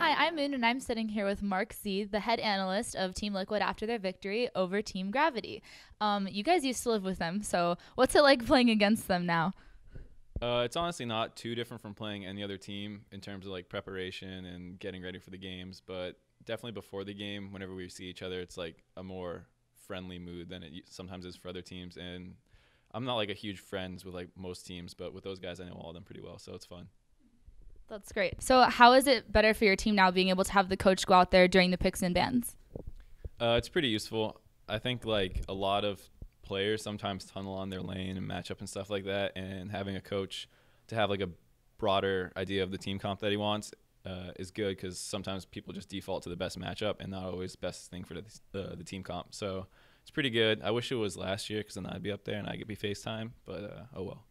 Hi, I'm Moon, and I'm sitting here with MarkZ, the head analyst of Team Liquid after their victory over Team Gravity. You guys used to live with them, so what's it like playing against them now? It's honestly not too different from playing any other team in terms of like preparation and getting ready for the games, but definitely before the game, whenever we see each other, it's like a more friendly mood than it sometimes is for other teams. And I'm not like a huge friends with like most teams, but with those guys, I know all of them pretty well, so it's fun. That's great. So, how is it better for your team now being able to have the coach go out there during the picks and bans? It's pretty useful. I think like a lot of players sometimes tunnel on their lane and match up and stuff like that, and having a coach to have like a broader idea of the team comp that he wants is good because sometimes people just default to the best matchup and not always best thing for the team comp. So it's pretty good. I wish it was last year because then I'd be up there and I could be FaceTime, but oh well.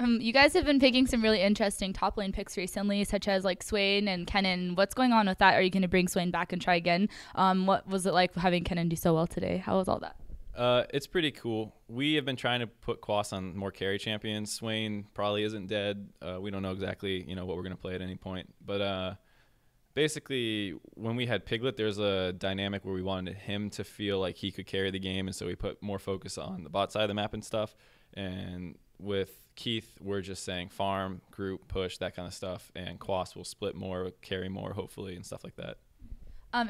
You guys have been picking some really interesting top lane picks recently, such as like Swain and Kennen. What's going on with that? Are you going to bring Swain back and try again? What was it like having Kennen do so well today? How was all that? It's pretty cool. We have been trying to put Quas on more carry champions. Swain probably isn't dead. We don't know exactly, what we're going to play at any point. But basically, when we had Piglet, there's a dynamic where we wanted him to feel like he could carry the game, and so we put more focus on the bot side of the map and stuff. And with Keith, we're just saying farm, group, push, that kind of stuff. And Quas will split more, carry more, hopefully, and stuff like that.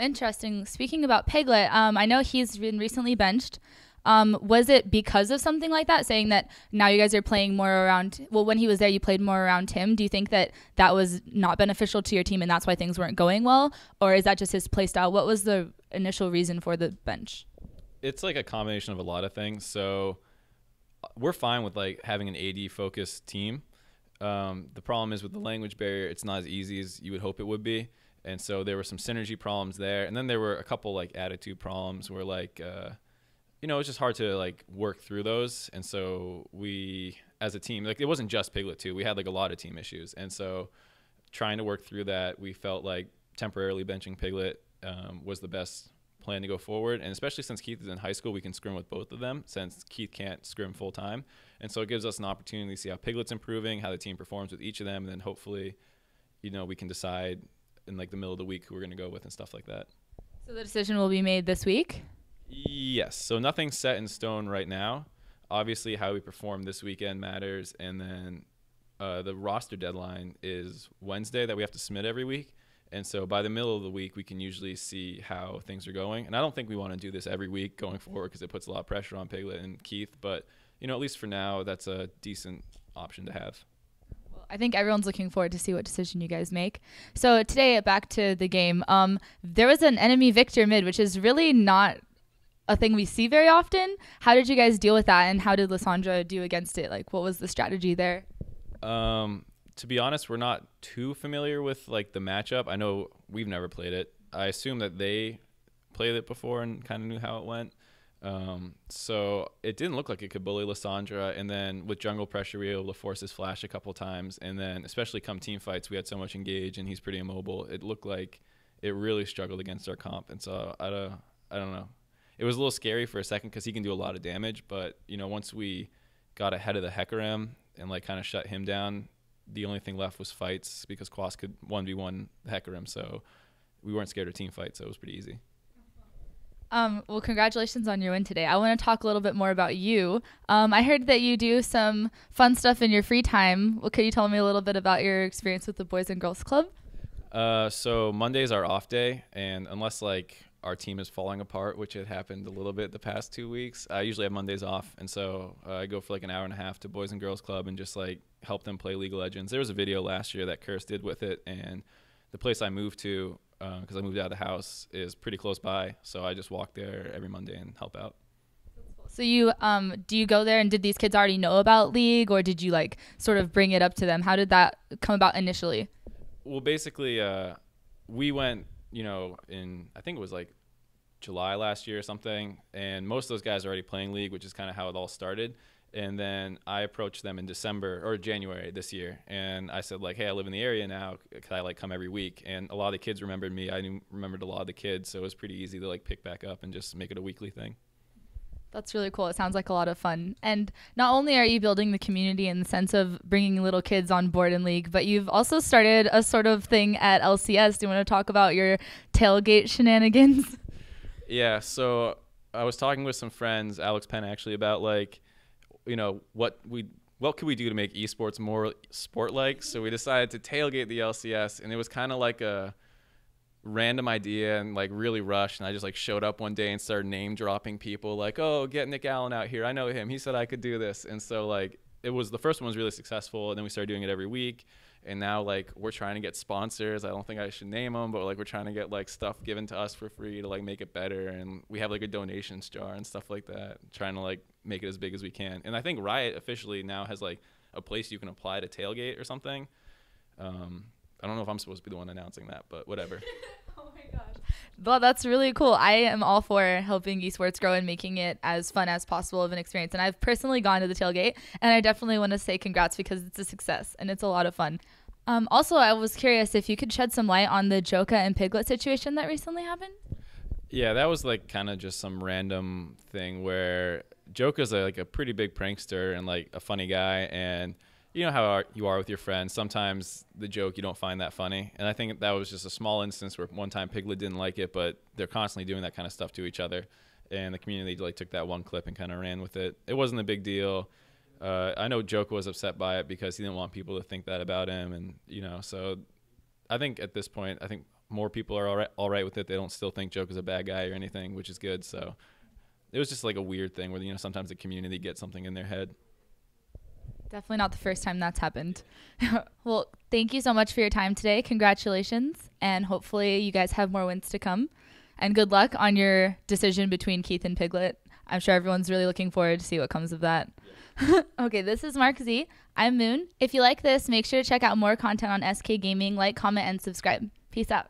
Interesting. Speaking about Piglet, I know he's been recently benched. Was it because of something like that, saying that now you guys are playing more around, well, when he was there, you played more around him. Do you think that that was not beneficial to your team and that's why things weren't going well? Or is that just his play style? What was the initial reason for the bench? It's like a combination of a lot of things. So we're fine with like having an AD focused team. The problem is with the language barrier, it's not as easy as you would hope it would be. And so there were some synergy problems there. And then there were a couple like attitude problems where like, it's just hard to like work through those. And so we, as a team, like it wasn't just Piglet too. We had like a lot of team issues. And so trying to work through that, we felt like temporarily benching Piglet was the best plan to go forward. And especially since Keith is in high school, we can scrim with both of them since Keith can't scrim full time. And so it gives us an opportunity to see how Piglet's improving, how the team performs with each of them. And then hopefully, we can decide in like the middle of the week who we're going to go with and stuff like that. So the decision will be made this week? Yes. So nothing's set in stone right now. Obviously, how we perform this weekend matters. And then the roster deadline is Wednesday that we have to submit every week. And so by the middle of the week, we can usually see how things are going. And I don't think we want to do this every week going forward because it puts a lot of pressure on Piglet and Keith. But, at least for now, that's a decent option to have. I think everyone's looking forward to see what decision you guys make. So today, back to the game, there was an enemy Viktor mid, which is really not a thing we see very often. How did you guys deal with that, and how did Lissandra do against it? Like, what was the strategy there? To be honest, we're not too familiar with like the matchup. I know we've never played it. I assume that they played it before and kind of knew how it went. So it didn't look like it could bully Lissandra, and then with jungle pressure we were able to force his flash a couple times, and then especially come team fights we had so much engage and he's pretty immobile. It looked like it really struggled against our comp, and so I don't know. It was a little scary for a second because he can do a lot of damage, but once we got ahead of the Hecarim and like kind of shut him down, the only thing left was fights because Quas could 1v1 the Hecarim, so we weren't scared of team fights, so it was pretty easy. Well, congratulations on your win today. I want to talk a little bit more about you. I heard that you do some fun stuff in your free time. Well, could you tell me a little bit about your experience with the Boys and Girls Club? So Monday's our off day, and unless like our team is falling apart, which had happened a little bit the past 2 weeks, I usually have Mondays off, and so I go for like an hour and a half to Boys and Girls Club and just like help them play League of Legends. There was a video last year that Curse did with it, and the place I moved to, because I moved out of the house, is pretty close by, so I just walk there every Monday and help out. So you do you go there, and did these kids already know about League, or did you like sort of bring it up to them? How did that come about initially? Well, basically, we went, in I think it was like July last year or something, and most of those guys are already playing League, which is kind of how it all started. And then I approached them in December or January this year, and I said like, hey, I live in the area now. Could I like come every week? And a lot of the kids remembered me. I remembered a lot of the kids, so it was pretty easy to like pick back up and just make it a weekly thing. That's really cool. It sounds like a lot of fun. And not only are you building the community in the sense of bringing little kids on board in League, but you've also started a sort of thing at LCS. Do you want to talk about your tailgate shenanigans? Yeah, so I was talking with some friends, Alex Penn actually, about like, what could we do to make esports more sport-like? So we decided to tailgate the LCS, and it was kind of like a random idea and like really rushed, and I just like showed up one day and started name dropping people like, oh, get Nick Allen out here, I know him, he said I could do this. And so like the first one was really successful, and then we started doing it every week, and now like we're trying to get sponsors. I don't think I should name them, but like we're trying to get like stuff given to us for free to like make it better, and we have like a donations jar and stuff like that, trying to like make it as big as we can. And I think Riot officially now has like a place you can apply to tailgate or something. I don't know if I'm supposed to be the one announcing that, but whatever. Oh my gosh. Well, that's really cool. I am all for helping esports grow and making it as fun as possible of an experience. And I've personally gone to the tailgate, and I definitely want to say congrats because it's a success and it's a lot of fun. Also, I was curious if you could shed some light on the Joka and Piglet situation that recently happened. Yeah, that was like kind of just some random thing where Joka's like a pretty big prankster and like a funny guy, and you know how you are with your friends. Sometimes the joke you don't find that funny, and I think that was just a small instance where one time Piglet didn't like it, but they're constantly doing that kind of stuff to each other, and the community like took that one clip and kind of ran with it. It wasn't a big deal. I know Joka was upset by it because he didn't want people to think that about him, and so I think at this point, I think more people are all right with it. They don't still think Joka's a bad guy or anything, which is good. So it was just like a weird thing where sometimes the community gets something in their head. Definitely not the first time that's happened. Well, thank you so much for your time today. Congratulations. And hopefully you guys have more wins to come. And good luck on your decision between Keith and Piglet. I'm sure everyone's really looking forward to see what comes of that. Yeah. Okay, this is MarkZ. I'm Moon. If you like this, make sure to check out more content on SK Gaming. Like, comment, and subscribe. Peace out.